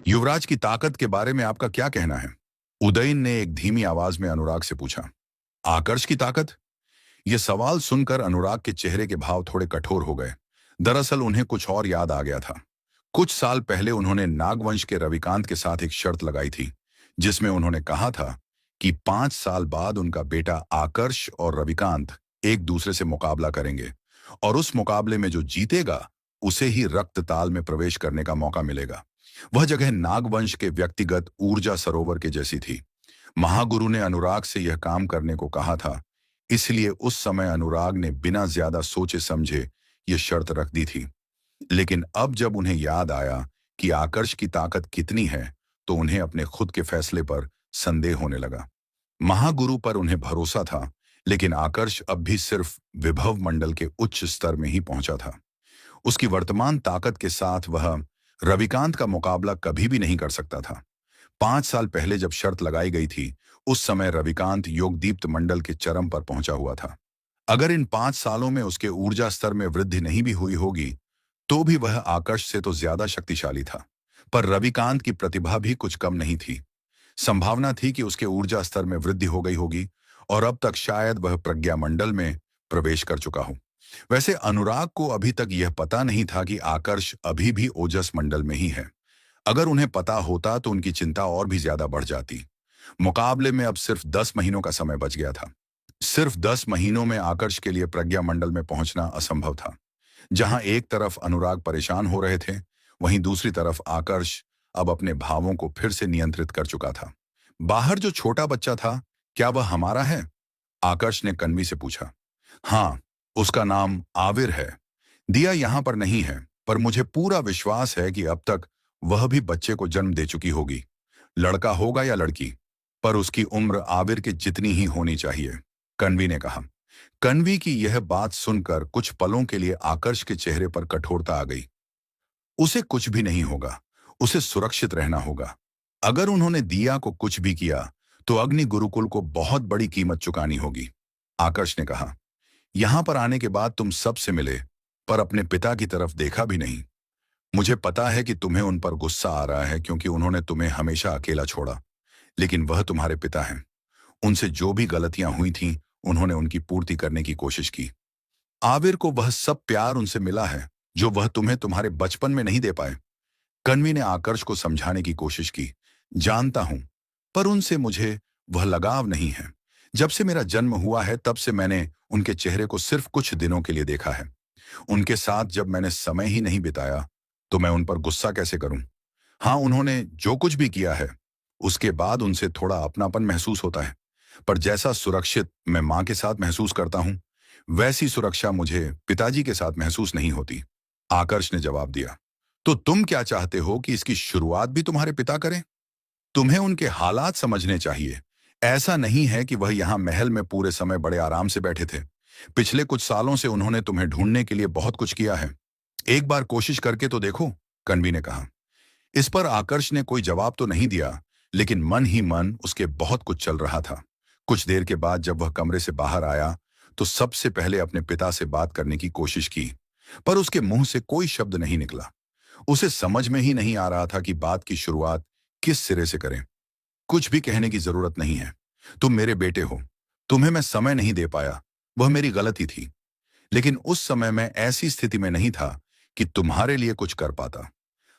युवराज की ताकत के बारे में आपका क्या कहना है? उदयन ने एक धीमी आवाज में अनुराग से पूछा। आकर्ष की ताकत? यह सवाल सुनकर अनुराग के चेहरे के भाव थोड़े कठोर हो गए। दरअसल उन्हें कुछ और याद आ गया था। कुछ साल पहले उन्होंने नागवंश के रविकांत के साथ एक शर्त लगाई थी, जिसमें उन्होंने कहा था कि 5 साल बाद उनका बेटा आकर्ष और रविकांत एक दूसरे से मुकाबला करेंगे, और उस मुकाबले में जो जीतेगा उसे ही रक्त ताल में प्रवेश करने का मौका मिलेगा। वह जगह नागवंश के व्यक्तिगत ऊर्जा सरोवर के जैसी थी। महागुरु ने अनुराग से यह काम करने को कहा था, इसलिए उस समय अनुराग ने बिना ज्यादा सोचे समझे यह शर्त रख दी थी। लेकिन अब जब उन्हें याद आया कि आकर्ष की ताकत कितनी है, तो उन्हें अपने खुद के फैसले पर संदेह होने लगा। महागुरु पर उन्हें भरोसा था, लेकिन आकर्ष अब भी सिर्फ विभव मंडल के उच्च स्तर में ही पहुंचा था। उसकी वर्तमान ताकत के साथ वह रविकांत का मुकाबला कभी भी नहीं कर सकता था। 5 साल पहले जब शर्त लगाई गई थी, उस समय रविकांत योगदीप्त मंडल के चरम पर पहुंचा हुआ था। अगर इन 5 सालों में उसके ऊर्जा स्तर में वृद्धि नहीं भी हुई होगी, तो भी वह आकर्ष से तो ज्यादा शक्तिशाली था। पर रविकांत की प्रतिभा भी कुछ कम नहीं थी। संभावना थी कि उसके ऊर्जा स्तर में वृद्धि हो गई होगी, और अब तक शायद वह प्रज्ञा मंडल में प्रवेश कर चुका हो। वैसे अनुराग को अभी तक यह पता नहीं था कि आकर्ष अभी भी ओजस मंडल में ही है। अगर उन्हें पता होता तो उनकी चिंता और भी ज्यादा बढ़ जाती। मुकाबले में अब सिर्फ 10 महीनों का समय बच गया था। सिर्फ 10 महीनों में आकर्ष के लिए प्रज्ञा मंडल में पहुंचना असंभव था। जहां एक तरफ अनुराग परेशान हो रहे थे, वहीं दूसरी तरफ आकर्ष अब अपने भावों को फिर से नियंत्रित कर चुका था। बाहर जो छोटा बच्चा था, क्या वह हमारा है? आकर्ष ने कन्वी से पूछा। हाँ, उसका नाम आविर है। दिया यहाँ पर नहीं है, पर मुझे पूरा विश्वास है कि अब तक वह भी बच्चे को जन्म दे चुकी होगी। लड़का होगा या लड़की, पर उसकी उम्र आविर के जितनी ही होनी चाहिए, कन्वी ने कहा। कन्वी की यह बात सुनकर कुछ पलों के लिए आकर्ष के चेहरे पर कठोरता आ गई। उसे कुछ भी नहीं होगा, उसे सुरक्षित रहना होगा। अगर उन्होंने दिया को कुछ भी किया, तो अग्नि गुरुकुल को बहुत बड़ी कीमत चुकानी होगी, आकर्ष ने कहा। यहां पर आने के बाद तुम सबसे मिले, पर अपने पिता की तरफ देखा भी नहीं। मुझे पता है कि तुम्हें उन पर गुस्सा आ रहा है, क्योंकि उन्होंने तुम्हें हमेशा अकेला छोड़ा, लेकिन वह तुम्हारे पिता हैं। उनसे जो भी गलतियां हुई थीं, उन्होंने उनकी पूर्ति करने की कोशिश की। आविर को वह सब प्यार उनसे मिला है, जो वह तुम्हें तुम्हारे बचपन में नहीं दे पाए। कन्वी ने आकर्ष को समझाने की कोशिश की। जानता हूं, पर उनसे मुझे वह लगाव नहीं है। जब से मेरा जन्म हुआ है, तब से मैंने उनके चेहरे को सिर्फ कुछ दिनों के लिए देखा है। उनके साथ जब मैंने समय ही नहीं बिताया, तो मैं उन पर गुस्सा कैसे करूं? हाँ, उन्होंने जो कुछ भी किया है, उसके बाद उनसे थोड़ा अपनापन महसूस होता है। पर जैसा सुरक्षित मैं मां के साथ महसूस करता हूं, वैसी सुरक्षा मुझे पिताजी के साथ महसूस नहीं होती, आकर्ष ने जवाब दिया। तो तुम क्या चाहते हो कि इसकी शुरुआत भी तुम्हारे पिता करें? तुम्हें उनके हालात समझने चाहिए। ऐसा नहीं है कि वह यहाँ महल में पूरे समय बड़े आराम से बैठे थे। पिछले कुछ सालों से उन्होंने तुम्हें ढूंढने के लिए बहुत कुछ किया है। एक बार कोशिश करके तो देखो, कन्वी ने कहा। इस पर आकर्ष ने कोई जवाब तो नहीं दिया, लेकिन मन ही मन उसके बहुत कुछ चल रहा था। कुछ देर के बाद जब वह कमरे से बाहर आया, तो सबसे पहले अपने पिता से बात करने की कोशिश की, पर उसके मुंह से कोई शब्द नहीं निकला। उसे समझ में ही नहीं आ रहा था कि बात की शुरुआत किस सिरे से करें। कुछ भी कहने की जरूरत नहीं है। तुम मेरे बेटे हो। तुम्हें मैं समय नहीं दे पाया, वह मेरी गलती थी। लेकिन उस समय मैं ऐसी स्थिति में नहीं था कि तुम्हारे लिए कुछ कर पाता।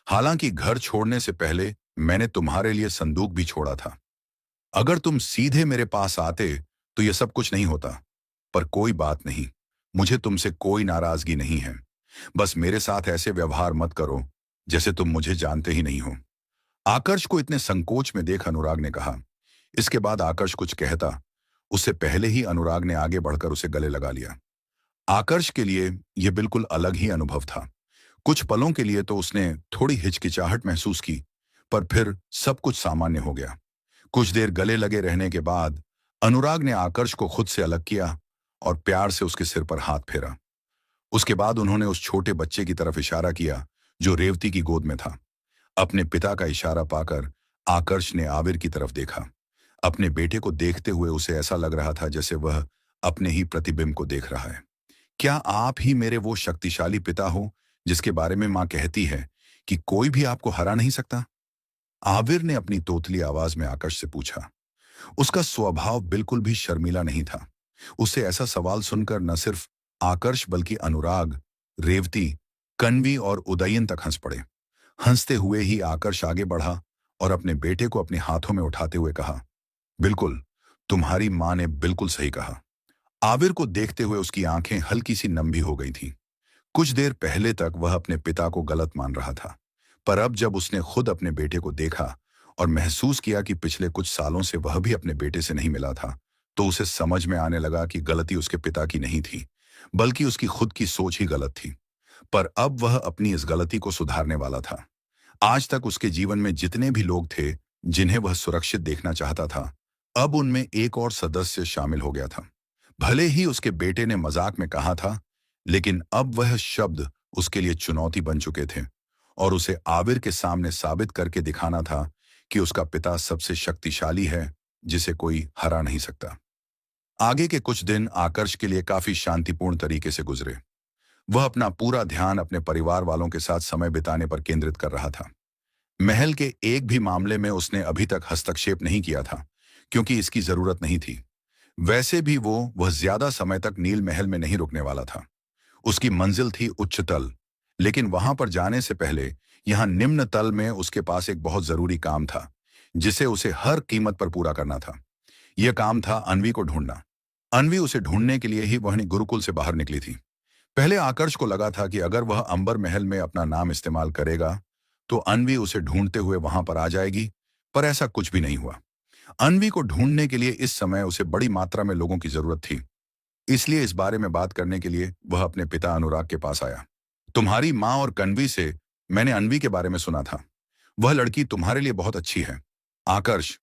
हालांकि घर छोड़ने से पहले मैंने तुम्हारे लिए संदूक भी छोड़ा था। अगर तुम सीधे मेरे पास आते, तो यह सब कुछ नहीं होता। पर कोई बात नहीं, मुझे तुमसे कोई नाराजगी नहीं है। बस मेरे साथ ऐसे व्यवहार मत करो जैसे तुम मुझे जानते ही नहीं हो। आकर्ष को इतने संकोच में देख अनुराग ने कहा। इसके बाद आकर्ष कुछ कहता, उससे पहले ही अनुराग ने आगे बढ़कर उसे गले लगा लिया। आकर्ष के लिए यह बिल्कुल अलग ही अनुभव था। कुछ पलों के लिए तो उसने थोड़ी हिचकिचाहट महसूस की, पर फिर सब कुछ सामान्य हो गया। कुछ देर गले लगे रहने के बाद अनुराग ने आकर्ष को खुद से अलग किया और प्यार से उसके सिर पर हाथ फेरा। उसके बाद उन्होंने उस छोटे बच्चे की तरफ इशारा किया जो रेवती की गोद में था। अपने पिता का इशारा पाकर आकर्ष ने आविर की तरफ देखा। अपने बेटे को देखते हुए उसे ऐसा लग रहा था जैसे वह अपने ही प्रतिबिंब को देख रहा है। क्या आप ही मेरे वो शक्तिशाली पिता हो जिसके बारे में मां कहती है कि कोई भी आपको हरा नहीं सकता? आविर ने अपनी तोतली आवाज में आकर्ष से पूछा। उसका स्वभाव बिल्कुल भी शर्मीला नहीं था। उसे ऐसा सवाल सुनकर न सिर्फ आकर्ष बल्कि अनुराग, रेवती, कन्वी और उदयन तक हंस पड़े। हंसते हुए ही आकर्ष आगे बढ़ा और अपने बेटे को अपने हाथों में उठाते हुए कहा, बिल्कुल, तुम्हारी मां ने बिल्कुल सही कहा। आविर को देखते हुए उसकी आंखें हल्की सी नम हो गई थीं। कुछ देर पहले तक वह अपने पिता को गलत मान रहा था, पर अब जब उसने खुद अपने बेटे को देखा और महसूस किया कि पिछले कुछ सालों से वह भी अपने बेटे से नहीं मिला था, तो उसे समझ में आने लगा कि गलती उसके पिता की नहीं थी, बल्कि उसकी खुद की सोच ही गलत थी। पर अब वह अपनी इस गलती को सुधारने वाला था। आज तक उसके जीवन में जितने भी लोग थे जिन्हें वह सुरक्षित देखना चाहता था, अब उनमें एक और सदस्य शामिल हो गया था। भले ही उसके बेटे ने मजाक में कहा था, लेकिन अब वह शब्द उसके लिए चुनौती बन चुके थे और उसे आविर के सामने साबित करके दिखाना था कि उसका पिता सबसे शक्तिशाली है, जिसे कोई हरा नहीं सकता। आगे के कुछ दिन आकर्ष के लिए काफी शांतिपूर्ण तरीके से गुजरे। वह अपना पूरा ध्यान अपने परिवार वालों के साथ समय बिताने पर केंद्रित कर रहा था। महल के एक भी मामले में उसने अभी तक हस्तक्षेप नहीं किया था, क्योंकि इसकी जरूरत नहीं थी। वैसे भी वह ज्यादा समय तक नील महल में नहीं रुकने वाला था। उसकी मंजिल थी उच्च तल, लेकिन वहां पर जाने से पहले यहां निम्न तल में उसके पास एक बहुत जरूरी काम था, जिसे उसे हर कीमत पर पूरा करना था। यह काम था अन्वी को ढूंढना। अन्वी उसे ढूंढने के लिए ही वह गुरुकुल से बाहर निकली थी। पहले आकर्ष को लगा था कि अगर वह अंबर महल में अपना नाम इस्तेमाल करेगा तो अन्वी उसे ढूंढते हुए वहां पर आ जाएगी, पर ऐसा कुछ भी नहीं हुआ। अन्वी को ढूंढने के लिए इस समय उसे बड़ी मात्रा में लोगों की जरूरत थी। इसलिए इस बारे में बात करने के लिए वह अपने पिता अनुराग के पास आया। तुम्हारी माँ और कन्वी से मैंने अन्वी के बारे में सुना था। वह लड़की तुम्हारे लिए बहुत अच्छी है। आकर्ष,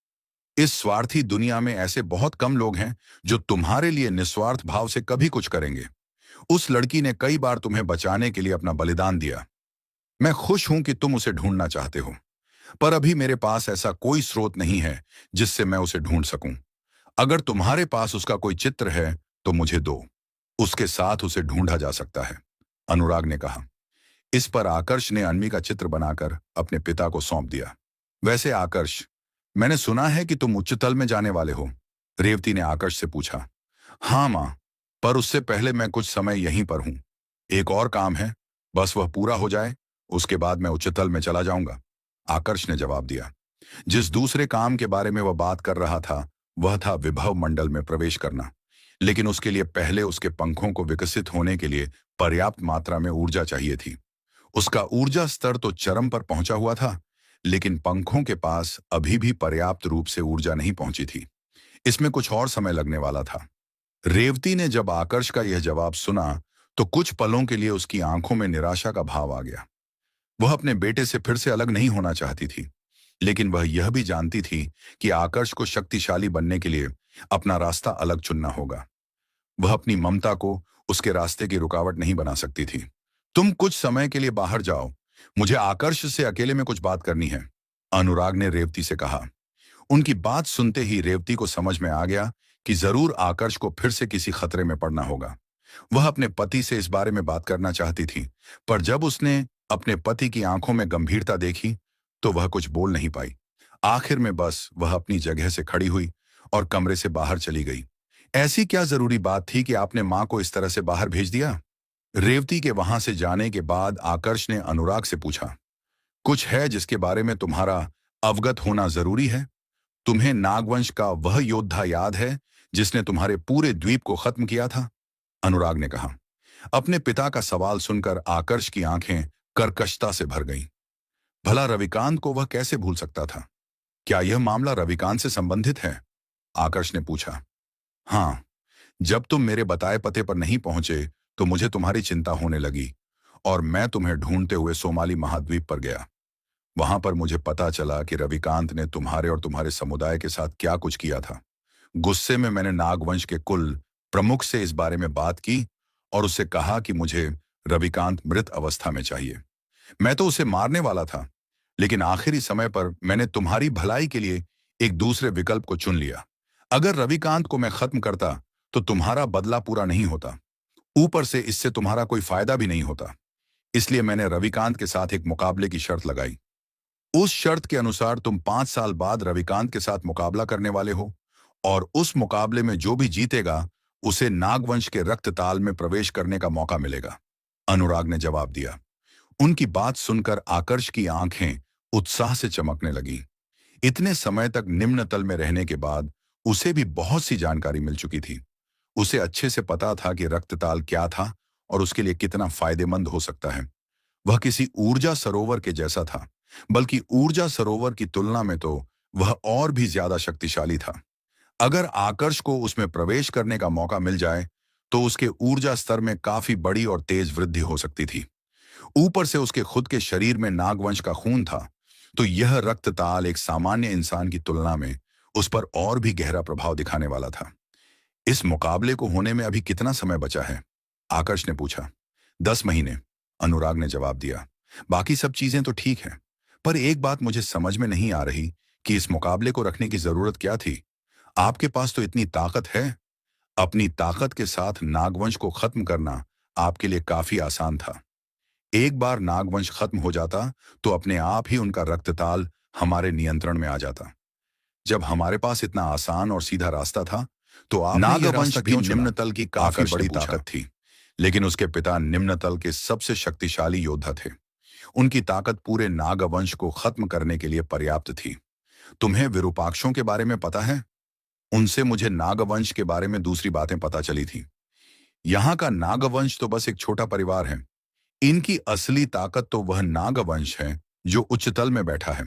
इस स्वार्थी दुनिया में ऐसे बहुत कम लोग हैं जो तुम्हारे लिए निस्वार्थ भाव से कभी कुछ करेंगे। उस लड़की ने कई बार तुम्हें बचाने के लिए अपना बलिदान दिया। मैं खुश हूं कि तुम उसे ढूंढना चाहते हो, पर अभी मेरे पास ऐसा कोई स्रोत नहीं है जिससे मैं उसे ढूंढ सकूं। अगर तुम्हारे पास उसका कोई चित्र है तो मुझे दो। उसके साथ उसे ढूंढा जा सकता है, अनुराग ने कहा। इस पर आकर्ष ने अन्वी का चित्र बनाकर अपने पिता को सौंप दिया। वैसे आकर्ष, मैंने सुना है कि तुम उच्चतल में जाने वाले हो, रेवती ने आकर्ष से पूछा। हाँ मां, पर उससे पहले मैं कुछ समय यहीं पर हूं। एक और काम है, बस वह पूरा हो जाए, उसके बाद मैं उच्चतल में चला जाऊंगा, आकर्ष ने जवाब दिया। जिस दूसरे काम के बारे में वह बात कर रहा था वह था विभव मंडल में प्रवेश करना, लेकिन उसके लिए पहले उसके पंखों को विकसित होने के लिए पर्याप्त मात्रा में ऊर्जा चाहिए थी। उसका ऊर्जा स्तर तो चरम पर पहुंचा हुआ था, लेकिन पंखों के पास अभी भी पर्याप्त रूप से ऊर्जा नहीं पहुंची थी। इसमें कुछ और समय लगने वाला था। रेवती ने जब आकर्ष का यह जवाब सुना तो कुछ पलों के लिए उसकी आंखों में निराशा का भाव आ गया। वह अपने बेटे से फिर से अलग नहीं होना चाहती थी, लेकिन वह यह भी जानती थी कि आकर्ष को शक्तिशाली बनने के लिए अपना रास्ता अलग चुनना होगा। वह अपनी ममता को उसके रास्ते की रुकावट नहीं बना सकती थी। तुम कुछ समय के लिए बाहर जाओ, मुझे आकर्ष से अकेले में कुछ बात करनी है, अनुराग ने रेवती से कहा। उनकी बात सुनते ही रेवती को समझ में आ गया कि जरूर आकर्ष को फिर से किसी खतरे में पड़ना होगा। वह अपने पति से इस बारे में बात करना चाहती थी, पर जब उसने अपने पति की आंखों में गंभीरता देखी तो वह कुछ बोल नहीं पाई। आखिर में बस वह अपनी जगह से खड़ी हुई और कमरे से बाहर चली गई। ऐसी क्या जरूरी बात थी कि आपने मां को इस तरह से बाहर भेज दिया? रेवती के वहां से जाने के बाद आकर्ष ने अनुराग से पूछा। कुछ है जिसके बारे में तुम्हारा अवगत होना जरूरी है? तुम्हें नागवंश का वह योद्धा याद है जिसने तुम्हारे पूरे द्वीप को खत्म किया था? अनुराग ने कहा। अपने पिता का सवाल सुनकर आकर्ष की आंखें कर्कशता से भर गईं। भला रविकांत को वह कैसे भूल सकता था? क्या यह मामला रविकांत से संबंधित है? आकर्ष ने पूछा। हाँ, जब तुम मेरे बताए पते पर नहीं पहुंचे तो मुझे तुम्हारी चिंता होने लगी और मैं तुम्हें ढूंढते हुए सोमाली महाद्वीप पर गया। वहां पर मुझे पता चला कि रविकांत ने तुम्हारे और तुम्हारे समुदाय के साथ क्या कुछ किया था। गुस्से में मैंने नागवंश के कुल प्रमुख से इस बारे में बात की और उससे कहा कि मुझे रविकांत मृत अवस्था में चाहिए। मैं तो उसे मारने वाला था, लेकिन आखिरी समय पर मैंने तुम्हारी भलाई के लिए एक दूसरे विकल्प को चुन लिया। अगर रविकांत को मैं खत्म करता तो तुम्हारा बदला पूरा नहीं होता, ऊपर से इससे तुम्हारा कोई फायदा भी नहीं होता। इसलिए मैंने रविकांत के साथ एक मुकाबले की शर्त लगाई। उस शर्त के अनुसार तुम 5 साल बाद रविकांत के साथ मुकाबला करने वाले हो, और उस मुकाबले में जो भी जीतेगा उसे नागवंश के रक्त ताल में प्रवेश करने का मौका मिलेगा। अनुराग ने जवाब दिया। उनकी बात सुनकर आकर्ष की आंखें उत्साह से चमकने लगीं। इतने समय तक निम्न तल में रहने के बाद उसे भी बहुत सी जानकारी मिल चुकी थी। उसे अच्छे से पता था कि रक्तताल क्या था और उसके लिए कितना फायदेमंद हो सकता है। वह किसी ऊर्जा सरोवर के जैसा था, बल्कि ऊर्जा सरोवर की तुलना में तो वह और भी ज्यादा शक्तिशाली था। अगर आकर्ष को उसमें प्रवेश करने का मौका मिल जाए तो उसके ऊर्जा स्तर में काफी बड़ी और तेज वृद्धि हो सकती थी। ऊपर से उसके खुद के शरीर में नागवंश का खून था, तो यह रक्तताल एक सामान्य इंसान की तुलना में उस पर और भी गहरा प्रभाव दिखाने वाला था। इस मुकाबले को होने में अभी कितना समय बचा है? आकर्ष ने पूछा। 10 महीने, अनुराग ने जवाब दिया। बाकी सब चीजें तो ठीक हैं, पर एक बात मुझे समझ में नहीं आ रही कि इस मुकाबले को रखने की जरूरत क्या थी। आपके पास तो इतनी ताकत है। अपनी ताकत के साथ नागवंश को खत्म करना आपके लिए काफी आसान था। एक बार नागवंश खत्म हो जाता तो अपने आप ही उनका रक्तताल हमारे नियंत्रण में आ जाता। जब हमारे पास इतना आसान और सीधा रास्ता था तो आपने यह नागवंश रास्ता भी क्यों चुना? निम्न तल की काफी आकर्ष ने बड़ी पूछा। ताकत थी। लेकिन उसके पिता निम्न तल के सबसे शक्तिशाली योद्धा थे। उनकी ताकत पूरे नागवंश को खत्म करने के लिए पर्याप्त थी। तुम्हें विरूपाक्षों के बारे में पता है? उनसे मुझे नागवंश के बारे में दूसरी बातें पता चली थी। यहाँ का नागवंश तो बस एक छोटा परिवार है। इनकी असली ताकत तो वह नागवंश है जो उच्चतल में बैठा है।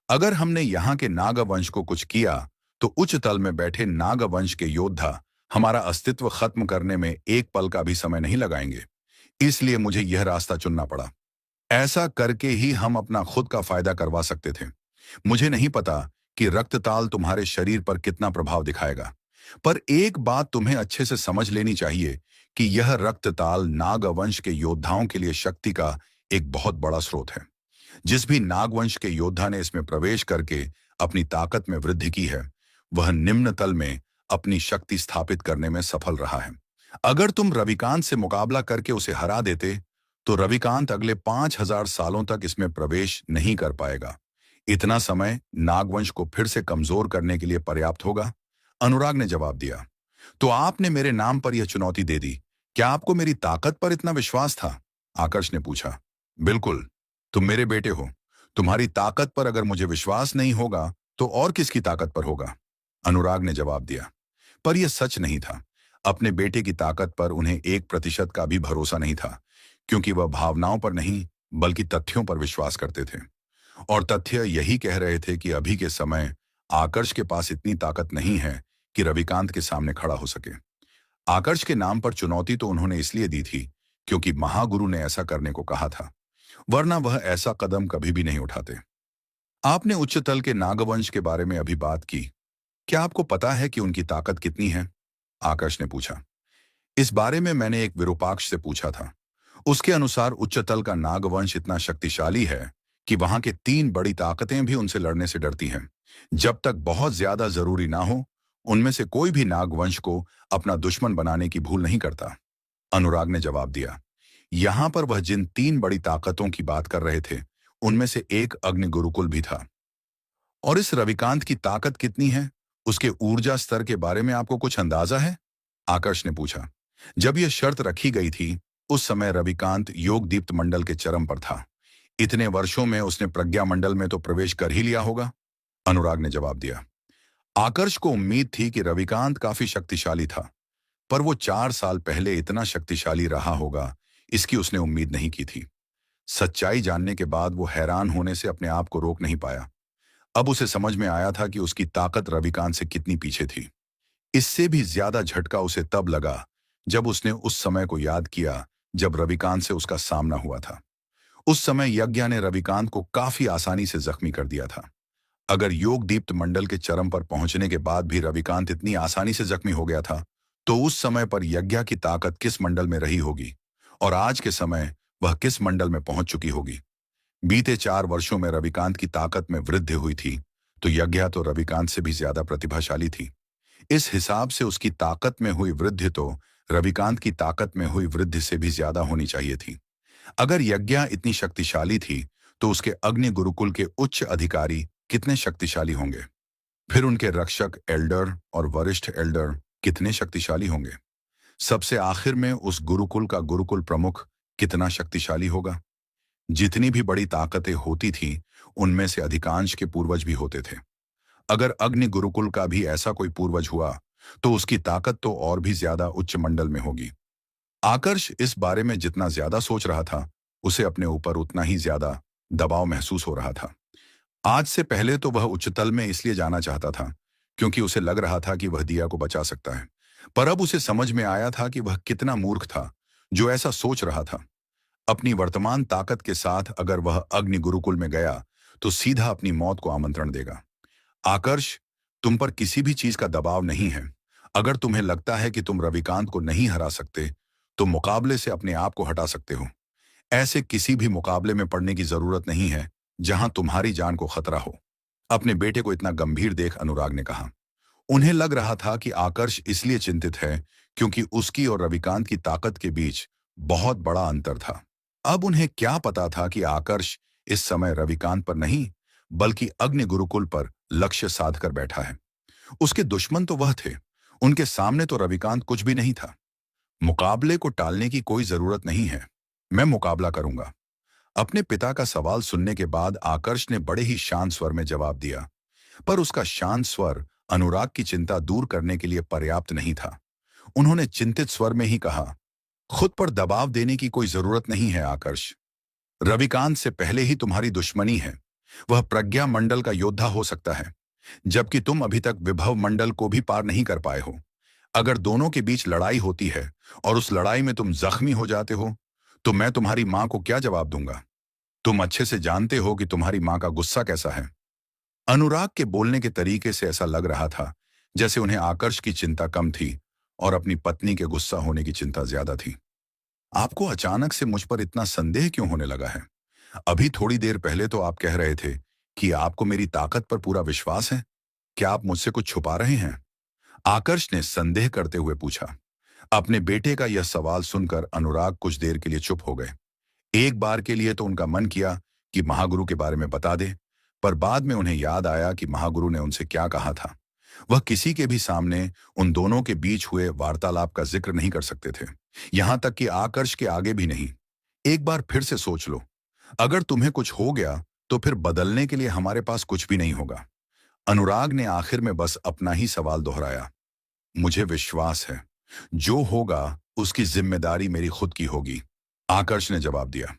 अगर हमने यहाँ के नागवंश को कुछ किया तो उच्च तल में बैठे नागवंश के योद्धा हमारा अस्तित्व खत्म करने में एक पल का भी समय नहीं लगाएंगे। इसलिए मुझे यह रास्ता चुनना पड़ा। ऐसा करके ही हम अपना खुद का फायदा करवा सकते थे। मुझे नहीं पता कि रक्तताल तुम्हारे शरीर पर कितना प्रभाव दिखाएगा, पर एक बात तुम्हें अच्छे से समझ लेनी चाहिए कि यह रक्तताल नागवंश के योद्धाओं के लिए शक्ति का एक बहुत बड़ा स्रोत है। जिस भी नागवंश के योद्धा ने इसमें प्रवेश करके अपनी ताकत में वृद्धि की है, वह निम्न तल में अपनी शक्ति स्थापित करने में सफल रहा है। अगर तुम रविकांत से मुकाबला करके उसे हरा देते तो रविकांत अगले 5000 सालों तक इसमें प्रवेश नहीं कर पाएगा। इतना समय नागवंश को फिर से कमजोर करने के लिए पर्याप्त होगा। अनुराग ने जवाब दिया। तो आपने मेरे नाम पर यह चुनौती दे दी। क्या आपको मेरी ताकत पर इतना विश्वास था? आकर्ष ने पूछा। बिल्कुल। तुम मेरे बेटे हो। तुम्हारी ताकत पर अगर मुझे विश्वास नहीं होगा तो और किसकी ताकत पर होगा? अनुराग ने जवाब दिया। पर यह सच नहीं था। अपने बेटे की ताकत पर उन्हें 1% का भी भरोसा नहीं था, क्योंकि वह भावनाओं पर नहीं बल्कि तथ्यों पर विश्वास करते थे। और तथ्य यही कह रहे थे कि अभी के समय आकर्ष के पास इतनी ताकत नहीं है कि रविकांत के सामने खड़ा हो सके। आकर्ष के नाम पर चुनौती तो उन्होंने इसलिए दी थी क्योंकि महागुरु ने ऐसा करने को कहा था, वरना वह ऐसा कदम कभी भी नहीं उठाते। आपने उच्चतल के नागवंश के बारे में अभी बात की। क्या आपको पता है कि उनकी ताकत कितनी है? आकर्ष ने पूछा। इस बारे में मैंने एक विरूपाक्ष से पूछा था। उसके अनुसार उच्चतल का नागवंश इतना शक्तिशाली है कि वहां के 3 बड़ी ताकतें भी उनसे लड़ने से डरती हैं। जब तक बहुत ज्यादा जरूरी ना हो, उनमें से कोई भी नागवंश को अपना दुश्मन बनाने की भूल नहीं करता। अनुराग ने जवाब दिया। यहां पर वह जिन 3 बड़ी ताकतों की बात कर रहे थे, उनमें से एक अग्नि गुरुकुल भी था। और इस रविकांत की ताकत कितनी है, उसके ऊर्जा स्तर के बारे में आपको कुछ अंदाजा है? आकर्ष ने पूछा। जब यह शर्त रखी गई थी, उस समय रविकांत योग दीप्त मंडल के चरम पर था। इतने वर्षों में उसने प्रज्ञा मंडल में तो प्रवेश कर ही लिया होगा। अनुराग ने जवाब दिया। आकर्ष को उम्मीद थी कि रविकांत काफी शक्तिशाली था, पर वो 4 साल पहले इतना शक्तिशाली रहा होगा, इसकी उसने उम्मीद नहीं की थी। सच्चाई जानने के बाद वो हैरान होने से अपने आप को रोक नहीं पाया। अब उसे समझ में आया था कि उसकी ताकत रविकांत से कितनी पीछे थी। इससे भी ज्यादा झटका उसे तब लगा जब उसने उस समय को याद किया जब रविकांत से उसका सामना हुआ था। उस समय यज्ञ ने रविकांत को काफी आसानी से जख्मी कर दिया था। अगर योग दीप्त मंडल के चरम पर पहुंचने के बाद भी रविकांत इतनी आसानी से जख्मी हो गया था, तो उस समय पर यज्ञ की ताकत किस मंडल में रही होगी और आज के समय वह किस मंडल में पहुंच चुकी होगी। बीते 4 वर्षों में रविकांत की ताकत में वृद्धि हुई थी, तो यज्ञ तो रविकांत से भी ज्यादा प्रतिभाशाली थी। इस हिसाब से उसकी ताकत में हुई वृद्धि तो रविकांत की ताकत में हुई वृद्धि से भी ज्यादा होनी चाहिए थी। अगर यज्ञ इतनी शक्तिशाली थी तो उसके अग्नि गुरुकुल के उच्च अधिकारी कितने शक्तिशाली होंगे। फिर उनके रक्षक एल्डर और वरिष्ठ एल्डर कितने शक्तिशाली होंगे। सबसे आखिर में उस गुरुकुल का गुरुकुल प्रमुख कितना शक्तिशाली होगा। जितनी भी बड़ी ताकतें होती थीं, उनमें से अधिकांश के पूर्वज भी होते थे। अगर अग्नि गुरुकुल का भी ऐसा कोई पूर्वज हुआ, तो उसकी ताकत तो और भी ज्यादा उच्च मंडल में होगी। आकर्ष इस बारे में जितना ज्यादा सोच रहा था, उसे अपने ऊपर उतना ही ज्यादा दबाव महसूस हो रहा था। आज से पहले तो वह उच्चतल में इसलिए जाना चाहता था क्योंकि उसे लग रहा था कि वह दिया को बचा सकता है। पर अब उसे समझ में आया था कि वह कितना मूर्ख था जो ऐसा सोच रहा था। अपनी वर्तमान ताकत के साथ अगर वह अग्नि गुरुकुल में गया तो सीधा अपनी मौत को आमंत्रण देगा। आकर्ष, तुम पर किसी भी चीज का दबाव नहीं है। अगर तुम्हें लगता है कि तुम रविकांत को नहीं हरा सकते, तो मुकाबले से अपने आप को हटा सकते हो। ऐसे किसी भी मुकाबले में पड़ने की जरूरत नहीं है जहां तुम्हारी जान को खतरा हो। अपने बेटे को इतना गंभीर देख अनुराग ने कहा। उन्हें लग रहा था कि आकर्ष इसलिए चिंतित है क्योंकि उसकी और रविकांत की ताकत के बीच बहुत बड़ा अंतर था। अब उन्हें क्या पता था कि आकर्ष इस समय रविकांत पर नहीं, बल्कि अग्नि गुरुकुल पर लक्ष्य साध कर बैठा है। उसके दुश्मन तो वह थे, उनके सामने तो रविकांत कुछ भी नहीं था। मुकाबले को टालने की कोई जरूरत नहीं है, मैं मुकाबला करूंगा। अपने पिता का सवाल सुनने के बाद आकर्ष ने बड़े ही शांत स्वर में जवाब दिया, पर उसका शांत स्वर अनुराग की चिंता दूर करने के लिए पर्याप्त नहीं था। उन्होंने चिंतित स्वर में ही कहा, खुद पर दबाव देने की कोई जरूरत नहीं है आकर्ष। रविकांत से पहले ही तुम्हारी दुश्मनी है। वह प्रज्ञा मंडल का योद्धा हो सकता है, जबकि तुम अभी तक विभव मंडल को भी पार नहीं कर पाए हो। अगर दोनों के बीच लड़ाई होती है और उस लड़ाई में तुम जख्मी हो जाते हो, तो मैं तुम्हारी मां को क्या जवाब दूंगा। तुम अच्छे से जानते हो कि तुम्हारी मां का गुस्सा कैसा है। अनुराग के बोलने के तरीके से ऐसा लग रहा था जैसे उन्हें आकर्ष की चिंता कम थी और अपनी पत्नी के गुस्सा होने की चिंता ज्यादा थी। आपको अचानक से मुझ पर इतना संदेह क्यों होने लगा है? अभी थोड़ी देर पहले तो आप कह रहे थे कि आपको मेरी ताकत पर पूरा विश्वास है। क्या आप मुझसे कुछ छुपा रहे हैं? आकर्ष ने संदेह करते हुए पूछा। अपने बेटे का यह सवाल सुनकर अनुराग कुछ देर के लिए चुप हो गए। एक बार के लिए तो उनका मन किया कि महागुरु के बारे में बता दे, पर बाद में उन्हें याद आया कि महागुरु ने उनसे क्या कहा था। वह किसी के भी सामने उन दोनों के बीच हुए वार्तालाप का जिक्र नहीं कर सकते थे, यहां तक कि आकर्ष के आगे भी नहीं। एक बार फिर से सोच लो, अगर तुम्हें कुछ हो गया तो फिर बदलने के लिए हमारे पास कुछ भी नहीं होगा। अनुराग ने आखिर में बस अपना ही सवाल दोहराया। मुझे विश्वास है, जो होगा उसकी जिम्मेदारी मेरी खुद की होगी, आकर्ष ने जवाब दिया।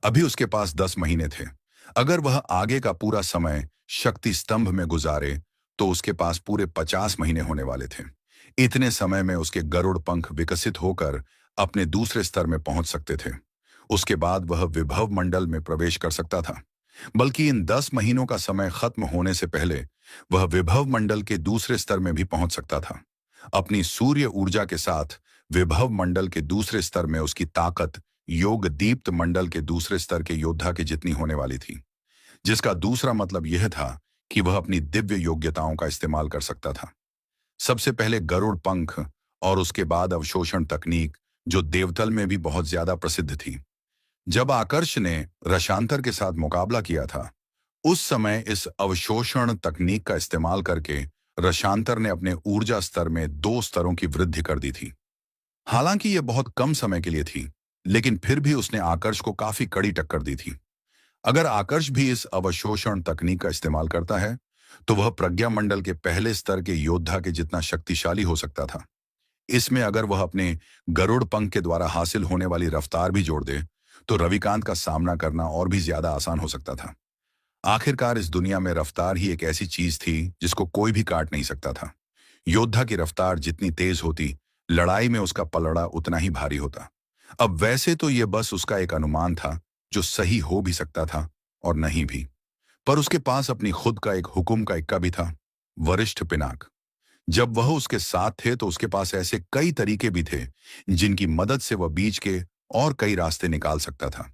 अभी उसके पास 10 महीने थे। अगर वह आगे का पूरा समय शक्ति स्तंभ में गुजारे तो उसके पास पूरे 50 महीने होने वाले थे। इतने समय में उसके गरुड़ पंख विकसित होकर अपने दूसरे स्तर में पहुंच सकते थे। उसके बाद वह विभव मंडल में प्रवेश कर सकता था। बल्कि इन 10 महीनों का समय खत्म होने से पहले वह विभव मंडल के दूसरे स्तर में भी पहुंच सकता था। अपनी सूर्य ऊर्जा के साथ विभव मंडल के दूसरे स्तर में उसकी ताकत योग दीप्त मंडल के दूसरे स्तर के योद्धा के जितनी होने वाली थी, जिसका दूसरा मतलब यह था कि वह अपनी दिव्य योग्यताओं का इस्तेमाल कर सकता था। सबसे पहले गरुड़ पंख और उसके बाद अवशोषण तकनीक, जो देवतल में भी बहुत ज्यादा प्रसिद्ध थी। जब आकर्ष ने रशांतर के साथ मुकाबला किया था, उस समय इस अवशोषण तकनीक का इस्तेमाल करके रशांतर ने अपने ऊर्जा स्तर में 2 स्तरों की वृद्धि कर दी थी। हालांकि यह बहुत कम समय के लिए थी, लेकिन फिर भी उसने आकर्ष को काफी कड़ी टक्कर दी थी। अगर आकर्ष भी इस अवशोषण तकनीक का इस्तेमाल करता है, तो वह प्रज्ञा मंडल के पहले स्तर के योद्धा के जितना शक्तिशाली हो सकता था। इसमें अगर वह अपने गरुड़ पंख के द्वारा हासिल होने वाली रफ्तार भी जोड़ दे, तो रविकांत का सामना करना और भी ज्यादा आसान हो सकता था। आखिरकार इस दुनिया में रफ्तार ही एक ऐसी चीज थी जिसको कोई भी काट नहीं सकता था। योद्धा की रफ्तार जितनी तेज होती, लड़ाई में उसका पलड़ा उतना ही भारी होता। अब वैसे तो यह बस उसका एक अनुमान था, जो सही हो भी सकता था और नहीं भी। पर उसके पास अपनी खुद का एक हुक्म का इक्का भी था, वरिष्ठ पिनाक। जब वह उसके साथ थे तो उसके पास ऐसे कई तरीके भी थे जिनकी मदद से वह बीच के और कई रास्ते निकाल सकता था।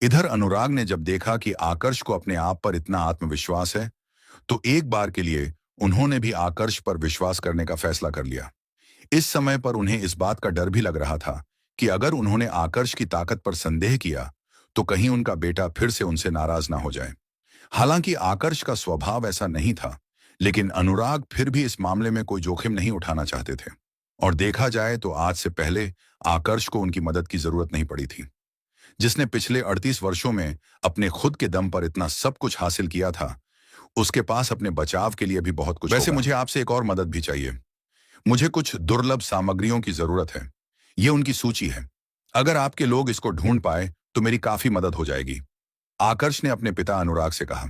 इधर अनुराग ने जब देखा कि आकर्ष को अपने आप पर इतना आत्मविश्वास है, तो एक बार के लिए उन्होंने भी आकर्ष पर विश्वास करने का फैसला कर लिया। इस समय पर उन्हें इस बात का डर भी लग रहा था कि अगर उन्होंने आकर्ष की ताकत पर संदेह किया तो कहीं उनका बेटा फिर से उनसे नाराज ना हो जाए। हालांकि आकर्ष का स्वभाव ऐसा नहीं था, लेकिन अनुराग फिर भी इस मामले में कोई जोखिम नहीं उठाना चाहते थे। और देखा जाए तो आज से पहले आकर्ष को उनकी मदद की जरूरत नहीं पड़ी थी। जिसने पिछले 38 वर्षों में अपने खुद के दम पर इतना सब कुछ हासिल किया था, उसके पास अपने बचाव के लिए भी बहुत कुछ वैसे होगा। मुझे आपसे एक और मदद भी चाहिए। मुझे कुछ दुर्लभ सामग्रियों की जरूरत है। ये उनकी सूची है। अगर आपके लोग इसको ढूंढ पाए तो मेरी काफी मदद हो जाएगी। आकर्ष ने अपने पिता अनुराग से कहा।